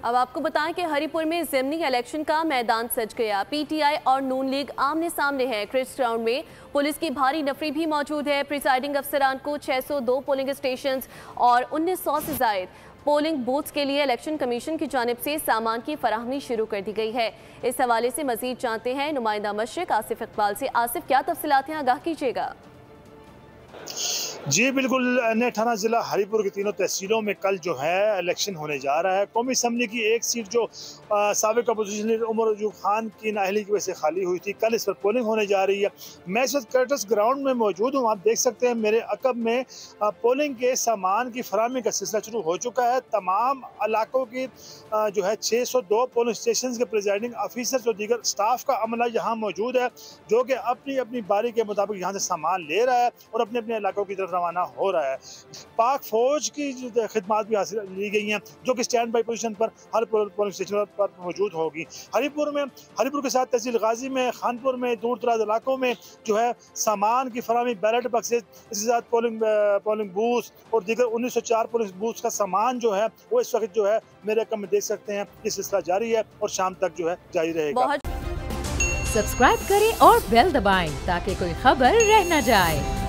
अब आपको बताएं कि हरिपुर में ज़िमनी इलेक्शन का मैदान सज गया। पीटीआई और नून लीग आमने सामने है। क्रिस्ट ग्राउंड में पुलिस की भारी नफरी भी मौजूद है। प्रिसाइडिंग अफसरान को 602 पोलिंग स्टेशन और 1900 से जायद पोलिंग बूथ्स के लिए इलेक्शन कमीशन की जानिब से सामान की फराहमी शुरू कर दी गई है। इस हवाले से मजीद जानते हैं नुमाइंदा मशरिक आसिफ इकबाल से। आसिफ, क्या तफसीलात हैं, आगाह कीजिएगा। जी बिल्कुल, N18 ज़िला हरिपुर की तीनों तहसीलों में कल जो है इलेक्शन होने जा रहा है। कौमी असम्बली की एक सीट जो साबिक अपोजिशन लीडर उमर अयूब खान की नाअहली की वजह से खाली हुई थी, कल इस पर पोलिंग होने जा रही है। मैं इस वक्त कर्टस ग्राउंड में मौजूद हूँ। आप देख सकते हैं मेरे अकब में पोलिंग के सामान की फराहमी का सिलसिला शुरू हो चुका है। तमाम इलाकों की जो है 602 पोलिंग स्टेशन के प्रिजाइडिंग ऑफिसर्स और दीगर स्टाफ का अमला यहाँ मौजूद है, जो कि अपनी अपनी बारी के मुताबिक यहाँ से सामान ले रहा है और अपने अपने इलाकों की तरफ रवाना हो रहा है। पाक फौज की खिदमात भी हासिल ली गई हैं, जो कि स्टैंड बाई पोजीशन पर हर पोलिंग स्टेशन पर मौजूद होगी। हरिपुर के साथ तहसील गाजी में, खानपुर में, दूर दराज इलाकों में जो है सामान की फराहमी, बैलेट बक्सेज, इसके साथ पोलिंग बूथ और दीगर 1904 पोलिंग बूथ का सामान जो है वो इस वक्त जो है मेरे कम में देख सकते हैं। ये सिलसिला जारी है और शाम तक जो है जारी रहेगा। सब्सक्राइब करें और बेल दबाएं ताकि कोई खबर रह न जाए।